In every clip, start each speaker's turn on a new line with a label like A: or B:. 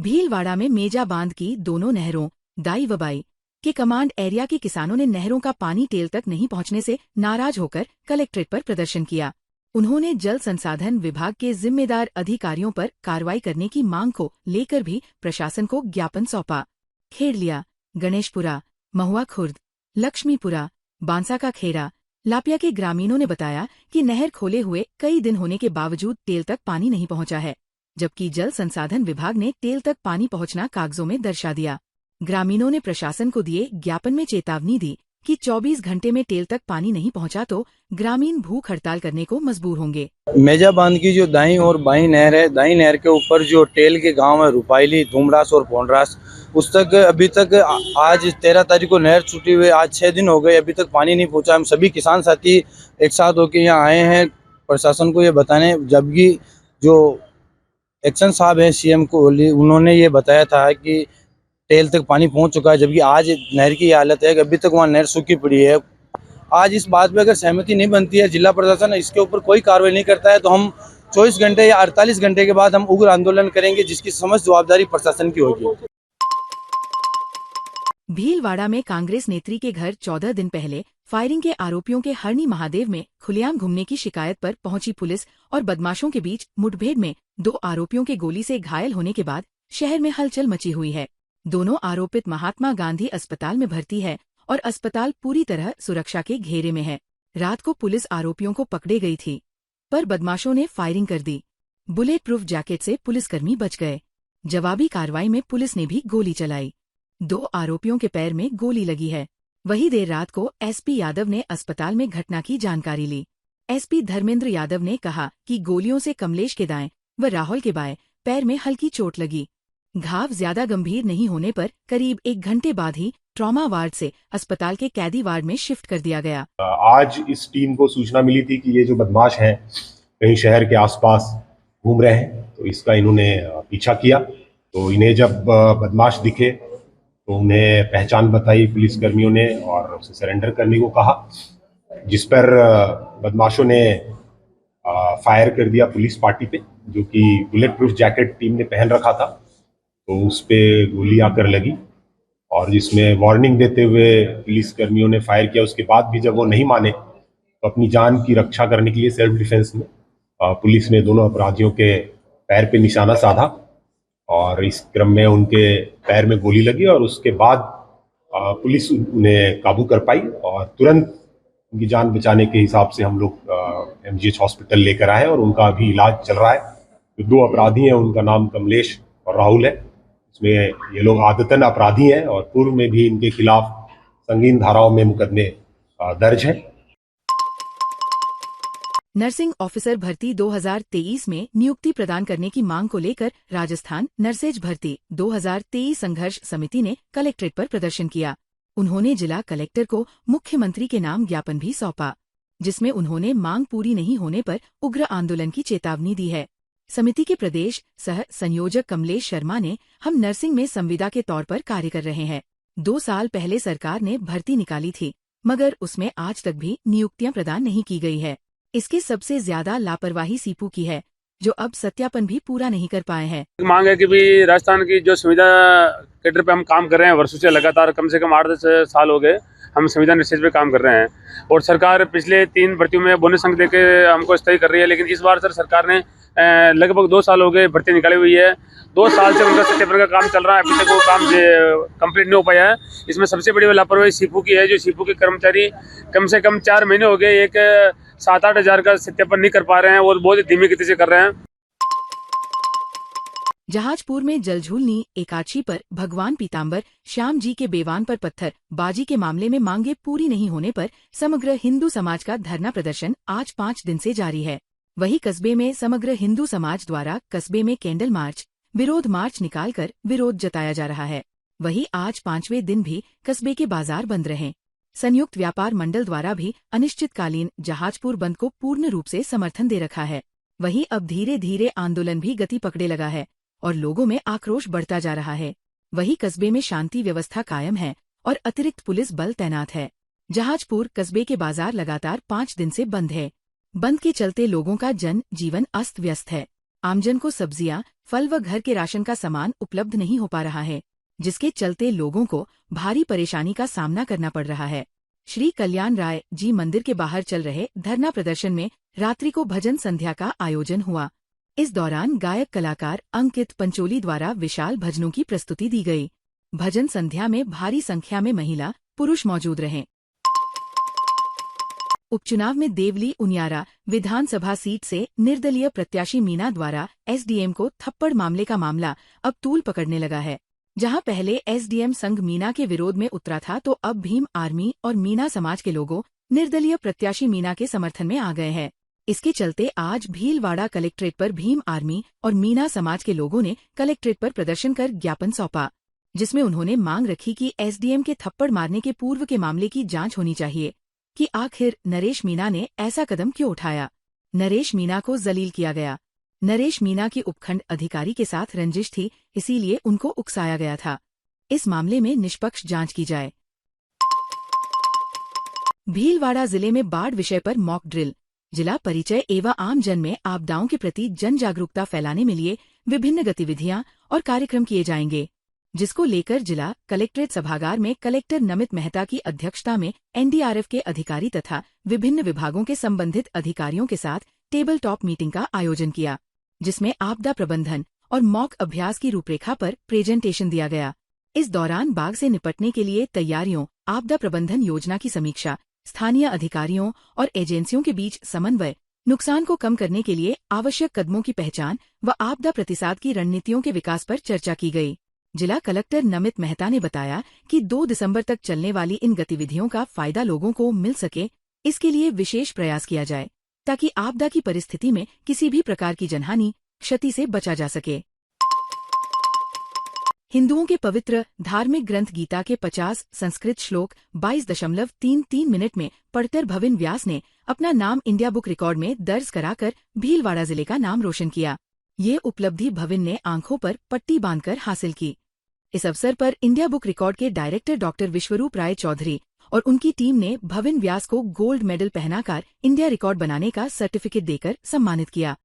A: भीलवाड़ा में मेजा बांध की दोनों नहरों दाई व बाई के कमांड एरिया के किसानों ने नहरों का पानी टेल तक नहीं पहुंचने से नाराज होकर कलेक्ट्रेट पर प्रदर्शन किया। उन्होंने जल संसाधन विभाग के जिम्मेदार अधिकारियों पर कार्रवाई करने की मांग को लेकर भी प्रशासन को ज्ञापन सौंपा। खेड़लिया, गणेशपुरा, महुआ खुर्द, लक्ष्मीपुरा, बांसा का खेरा, लापिया के ग्रामीणों ने बताया कि नहर खोले हुए कई दिन होने के बावजूद टेल तक पानी नहीं पहुंचा है, जबकि जल संसाधन विभाग ने टेल तक पानी पहुंचना कागजों में दर्शा दिया। ग्रामीणों ने प्रशासन को दिए ज्ञापन में चेतावनी दी कि 24 घंटे में टेल तक पानी नहीं पहुंचा तो ग्रामीण भूख हड़ताल करने को मजबूर होंगे।
B: मेजा बांध की जो दाई और बाई नहर है, दाई नहर के ऊपर जो टेल के गांव है रुपाइली, धूमरास और पोंडरास, उस तक अभी तक आज 13 तारीख को नहर छूटी हुई, आज 6 दिन हो गए, अभी तक पानी नहीं पहुंचा। हम सभी किसान साथी एक साथ होकर यहाँ आए हैं प्रशासन को ये बताने, जबकि जो एक्शन साहब है सीएम को, उन्होंने ये बताया था कि टेल तक पानी पहुंच चुका है, जबकि आज नहर की हालत है कि अभी तक वहाँ नहर सूखी पड़ी है। आज इस बात पे अगर सहमति नहीं बनती है, जिला प्रशासन इसके ऊपर कोई कार्रवाई नहीं करता है, तो हम 24 घंटे या 48 घंटे के बाद हम उग्र आंदोलन करेंगे, जिसकी समस्त जवाबदारी प्रशासन की होगी।
A: भीलवाड़ा में कांग्रेस नेत्री के घर 14 दिन पहले फायरिंग के आरोपियों के हरणी महादेव में खुलेआम घूमने की शिकायत पर पहुंची पुलिस और बदमाशों के बीच मुठभेड़ में 2 आरोपियों के गोली से घायल होने के बाद शहर में हलचल मची हुई है। दोनों आरोपित महात्मा गांधी अस्पताल में भर्ती है और अस्पताल पूरी तरह सुरक्षा के घेरे में है। रात को पुलिस आरोपियों को पकड़े गई थी, पर बदमाशों ने फायरिंग कर दी। बुलेट प्रूफ जैकेट से पुलिसकर्मी बच गए। जवाबी कार्रवाई में पुलिस ने भी गोली चलाई। 2 आरोपियों के पैर में गोली लगी है। वही देर रात को एसपी यादव ने अस्पताल में घटना की जानकारी ली। एसपी धर्मेंद्र यादव ने कहा कि गोलियों से कमलेश के दाएं व राहुल के बाएं पैर में हल्की चोट लगी। घाव ज्यादा गंभीर नहीं होने पर करीब 1 घंटे बाद ही ट्रॉमा वार्ड से अस्पताल के कैदी वार्ड में शिफ्ट कर दिया गया।
C: आज इस टीम को सूचना मिली थी कि ये जो बदमाश हैं कहीं शहर के आसपास घूम रहे हैं, तो इसका इन्होंने पीछा किया। तो इन्हें जब बदमाश दिखे तो उन्हें पहचान बताई पुलिस कर्मियों ने और उसे सरेंडर करने को कहा, जिस पर बदमाशों ने फायर कर दिया पुलिस पार्टी पे, जो कि बुलेट प्रूफ जैकेट टीम ने पहन रखा था। तो उस पे गोली आकर लगी और जिसमें वार्निंग देते हुए पुलिस कर्मियों ने फायर किया। उसके बाद भी जब वो नहीं माने तो अपनी जान की रक्षा करने के लिए सेल्फ डिफेंस में पुलिस ने दोनों अपराधियों के पैर पे निशाना साधा और इस क्रम में उनके पैर में गोली लगी और उसके बाद पुलिस उन्हें काबू कर पाई और तुरंत उनकी जान बचाने के हिसाब से हम लोग एमजीएच हॉस्पिटल लेकर आए और उनका अभी इलाज चल रहा है। जो 2 अपराधी हैं उनका नाम कमलेश और राहुल है। इसमें ये लोग आदतन अपराधी हैं और पूर्व में भी इनके खिलाफ संगीन धाराओं में मुकदमे दर्ज हैं।
A: नर्सिंग ऑफिसर भर्ती 2023 में नियुक्ति प्रदान करने की मांग को लेकर राजस्थान नर्सेज भर्ती 2023 संघर्ष समिति ने कलेक्ट्रेट पर प्रदर्शन किया। उन्होंने जिला कलेक्टर को मुख्यमंत्री के नाम ज्ञापन भी सौंपा, जिसमें उन्होंने मांग पूरी नहीं होने पर उग्र आंदोलन की चेतावनी दी है। समिति के प्रदेश सह संयोजक कमलेश शर्मा ने हम नर्सिंग में संविदा के तौर पर कार्य कर रहे हैं। 2 साल पहले सरकार ने भर्ती निकाली थी, मगर उसमें आज तक भी नियुक्तियां प्रदान नहीं की गई है। इसके सबसे ज्यादा लापरवाही सीपू की है, जो अब सत्यापन भी पूरा नहीं कर पाए हैं।
D: मांग है कि भी राजस्थान की जो संविदा कैडर पे हम काम कर रहे हैं वर्षों से लगातार, कम से कम 8-10 साल हो गए हम संविदा निश्चित पे काम कर रहे हैं और सरकार पिछले 3 भर्तियों में बोनस अंक देके हमको स्थायी कर रही है। लेकिन इस बार सर सरकार ने लगभग 2 साल हो गए भर्ती निकाली हुई है। 2 साल से उनका सत्यापन का काम चल रहा है, अभी तक वो काम कंप्लीट नहीं हो पाया है। इसमें सबसे बड़ी लापरवाही सीपू की है, जो सीपू के कर्मचारी कम से कम 4 महीने हो गए एक 7-8 हज़ार का सत्यापन नहीं कर पा रहे हैं और बहुत ही धीमी गति से कर रहे हैं।
A: जहाजपुर में जलझूलनी एकादशी पर भगवान पीताम्बर श्याम जी के बेवान पर पत्थर बाजी के मामले में मांगे पूरी नहीं होने पर समग्र हिंदू समाज का धरना प्रदर्शन आज 5 दिन से जारी है। वही कस्बे में समग्र हिंदू समाज द्वारा कस्बे में कैंडल मार्च, विरोध मार्च निकालकर विरोध जताया जा रहा है। वही आज 5वें दिन भी कस्बे के बाजार बंद रहे। संयुक्त व्यापार मंडल द्वारा भी अनिश्चितकालीन जहाजपुर बंद को पूर्ण रूप से समर्थन दे रखा है। वही अब धीरे धीरे आंदोलन भी गति पकड़े लगा है और लोगों में आक्रोश बढ़ता जा रहा है। वही कस्बे में शांति व्यवस्था कायम है और अतिरिक्त पुलिस बल तैनात है। जहाजपुर कस्बे के बाजार लगातार 5 दिन से बंद है। बंद के चलते लोगों का जन जीवन अस्त व्यस्त है। आमजन को सब्जियां, फल व घर के राशन का सामान उपलब्ध नहीं हो पा रहा है, जिसके चलते लोगों को भारी परेशानी का सामना करना पड़ रहा है। श्री कल्याण राय जी मंदिर के बाहर चल रहे धरना प्रदर्शन में रात्रि को भजन संध्या का आयोजन हुआ। इस दौरान गायक कलाकार अंकित पंचोली द्वारा विशाल भजनों की प्रस्तुति दी गई। भजन संध्या में भारी संख्या में महिला पुरुष मौजूद रहे। उपचुनाव में देवली उनियारा विधानसभा सीट से निर्दलीय प्रत्याशी मीना द्वारा एसडीएम को थप्पड़ मामले का मामला अब तूल पकड़ने लगा है। जहां पहले एसडीएम संघ मीना के विरोध में उतरा था, तो अब भीम आर्मी और मीना समाज के लोगों निर्दलीय प्रत्याशी मीना के समर्थन में आ गए हैं। इसके चलते आज भीलवाड़ा कलेक्ट्रेट पर भीम आर्मी और मीना समाज के लोगों ने कलेक्ट्रेट पर प्रदर्शन कर ज्ञापन सौंपा, जिसमें उन्होंने मांग रखी कि एसडीएम के थप्पड़ मारने के पूर्व के मामले की जांच होनी चाहिए कि आखिर नरेश मीना ने ऐसा कदम क्यों उठाया। नरेश मीना को जलील किया गया। नरेश मीना की उपखंड अधिकारी के साथ रंजिश थी, इसीलिए उनको उकसाया गया था। इस मामले में निष्पक्ष जांच की जाए। भीलवाड़ा जिले में बाढ़ विषय पर मॉक ड्रिल। जिला परिचय एवं आम जन में आपदाओं के प्रति जन जागरूकता फैलाने में लिए विभिन्न गतिविधियां और कार्यक्रम किए जाएंगे, जिसको लेकर जिला कलेक्ट्रेट सभागार में कलेक्टर नमित मेहता की अध्यक्षता में एनडीआरएफ के अधिकारी तथा विभिन्न विभागों के संबंधित अधिकारियों के साथ टेबल टॉप मीटिंग का आयोजन किया, जिसमें आपदा प्रबंधन और मॉक अभ्यास की रूपरेखा पर प्रेजेंटेशन दिया गया। इस दौरान बाढ़ से निपटने के लिए तैयारियों, आपदा प्रबंधन योजना की समीक्षा, स्थानीय अधिकारियों और एजेंसियों के बीच समन्वय, नुकसान को कम करने के लिए आवश्यक कदमों की पहचान व आपदा प्रतिसाद की रणनीतियों के विकास पर चर्चा की गई। जिला कलेक्टर नमित मेहता ने बताया कि 2 दिसंबर तक चलने वाली इन गतिविधियों का फायदा लोगों को मिल सके, इसके लिए विशेष प्रयास किया जाए ताकि आपदा की परिस्थिति में किसी भी प्रकार की जनहानि, क्षति से बचा जा सके। हिंदुओं के पवित्र धार्मिक ग्रंथ गीता के 50 संस्कृत श्लोक 22.33 मिनट में पढ़कर भविन व्यास ने अपना नाम इंडिया बुक रिकॉर्ड में दर्ज कराकर भीलवाड़ा जिले का नाम रोशन किया। ये उपलब्धि भविन ने आंखों पर पट्टी बांधकर हासिल की। इस अवसर पर इंडिया बुक रिकॉर्ड के डायरेक्टर डॉक्टर विश्वरूप राय चौधरी और उनकी टीम ने भविन व्यास को गोल्ड मेडल पहनाकर इंडिया रिकॉर्ड बनाने का सर्टिफिकेट देकर सम्मानित किया।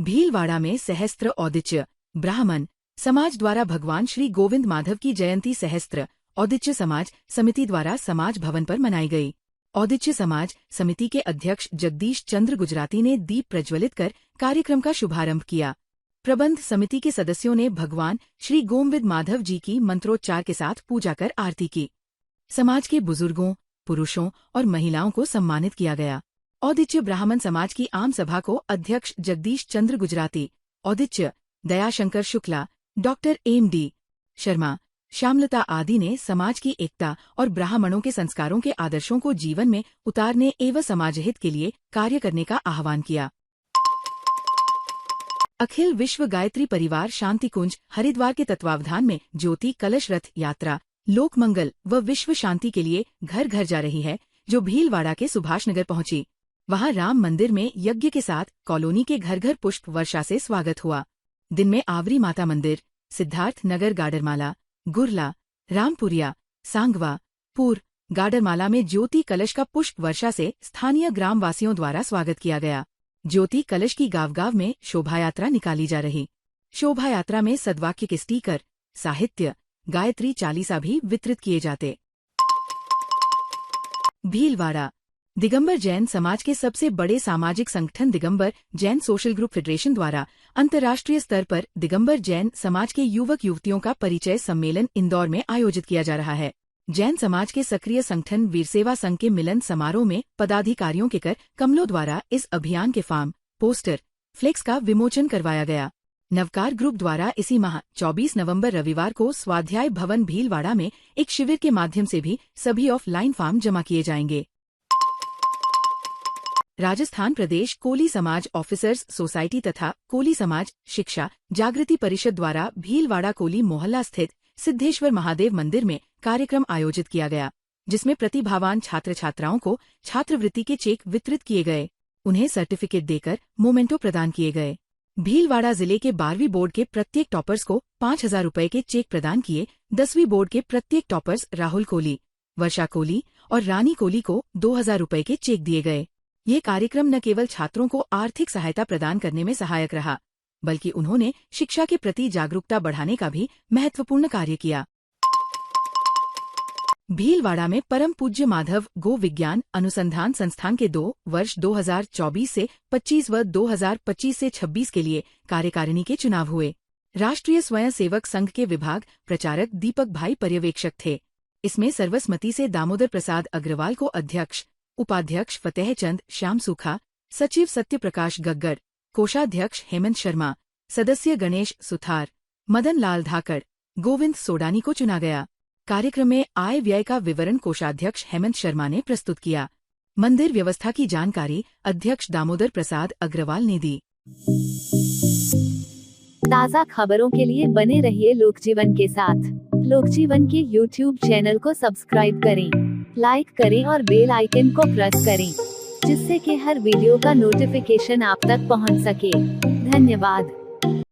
A: भीलवाड़ा में सहस्त्र औदिच्य ब्राह्मण समाज द्वारा भगवान श्री गोविंद माधव की जयंती सहस्त्र औदिच्य समाज समिति द्वारा समाज भवन पर मनाई गई। औदिच्य समाज समिति के अध्यक्ष जगदीश चंद्र गुजराती ने दीप प्रज्वलित कर कार्यक्रम का शुभारंभ किया। प्रबंध समिति के सदस्यों ने भगवान श्री गोविंद माधव जी की मंत्रोच्चार के साथ पूजा कर आरती की। समाज के बुजुर्गों, पुरुषों और महिलाओं को सम्मानित किया गया। औदिच्य ब्राह्मण समाज की आम सभा को अध्यक्ष जगदीश चंद्र गुजराती, औदिच्य दयाशंकर शुक्ला, डॉक्टर एम.डी. शर्मा, श्यामलता आदि ने समाज की एकता और ब्राह्मणों के संस्कारों के आदर्शों को जीवन में उतारने एवं समाज हित के लिए कार्य करने का आह्वान किया। अखिल विश्व गायत्री परिवार शांति कुंज हरिद्वार के तत्वावधान में ज्योति कलश रथ यात्रा लोक मंगल व विश्व शांति के लिए घर घर जा रही है, जो भीलवाड़ा के सुभाष नगर पहुंची। वहां राम मंदिर में यज्ञ के साथ कॉलोनी के घर घर पुष्प वर्षा से स्वागत हुआ। दिन में आवरी माता मंदिर, सिद्धार्थ नगर गाडरमाला, गुरला, रामपुरिया, सांगवा, पुर, गाडरमाला में ज्योति कलश का पुष्प वर्षा से स्थानीय ग्रामवासियों द्वारा स्वागत किया गया। ज्योति कलश की गांव-गांव में शोभा यात्रा निकाली जा रही। शोभा यात्रा में सद्वाक्य के स्टीकर, साहित्य, गायत्री चालीसा भी वितरित किए जाते। भीलवाड़ा दिगंबर जैन समाज के सबसे बड़े सामाजिक संगठन Digambar Jain social group federation द्वारा अंतर्राष्ट्रीय स्तर पर दिगंबर जैन समाज के युवक युवतियों का परिचय सम्मेलन इंदौर में आयोजित किया जा रहा है। जैन समाज के सक्रिय संगठन वीरसेवा संघ के मिलन समारोह में पदाधिकारियों के कर कमलों द्वारा इस अभियान के फार्म, पोस्टर, फ्लेक्स का विमोचन करवाया गया। नवकार ग्रुप द्वारा इसी माह 24 नवंबर रविवार को स्वाध्याय भवन भीलवाड़ा में एक शिविर के माध्यम से भी सभी ऑफलाइन फार्म जमा किए जाएंगे। राजस्थान प्रदेश कोली समाज ऑफिसर्स सोसाइटी तथा कोली समाज शिक्षा जागृति परिषद द्वारा भीलवाड़ा कोली मोहल्ला स्थित सिद्धेश्वर महादेव मंदिर में कार्यक्रम आयोजित किया गया, जिसमें प्रतिभावान छात्र छात्राओं को छात्रवृत्ति के चेक वितरित किए गए। उन्हें सर्टिफिकेट देकर मोमेंटो प्रदान किए गए। भीलवाड़ा जिले के 12वीं बोर्ड के प्रत्येक टॉपर्स को 5,000 रुपए के चेक प्रदान किए। 10वीं बोर्ड के प्रत्येक टॉपर्स राहुल कोली, वर्षा कोली और रानी कोली को 2,000 रुपए के चेक दिए गए। ये कार्यक्रम न केवल छात्रों को आर्थिक सहायता प्रदान करने में सहायक रहा, बल्कि उन्होंने शिक्षा के प्रति जागरूकता बढ़ाने का भी महत्वपूर्ण कार्य किया। भीलवाड़ा में परम पूज्य माधव गो विज्ञान अनुसंधान संस्थान के 2 वर्ष 2024 से 25 व 2025 से 26 के लिए कार्यकारिणी के चुनाव हुए। राष्ट्रीय स्वयं सेवक संघ के विभाग प्रचारक दीपक भाई पर्यवेक्षक थे। इसमें सर्वसम्मति से दामोदर प्रसाद अग्रवाल को अध्यक्ष, उपाध्यक्ष फतेह चंद श्याम सूखा, सचिव सत्य प्रकाश गग्गर, कोषाध्यक्ष हेमंत शर्मा, सदस्य गणेश सुथार, मदन लाल धाकड़, गोविंद सोडानी को चुना गया। कार्यक्रम में आय व्यय का विवरण कोषाध्यक्ष हेमंत शर्मा ने प्रस्तुत किया। मंदिर व्यवस्था की जानकारी अध्यक्ष दामोदर प्रसाद अग्रवाल ने दी।
E: ताज़ा खबरों के लिए बने रहिए लोकजीवन के साथ। लोकजीवन के YouTube चैनल को सब्सक्राइब करें, लाइक करें और बेल आइकन को प्रेस करें, जिससे कि हर वीडियो का नोटिफिकेशन आप तक पहुंच सके। धन्यवाद।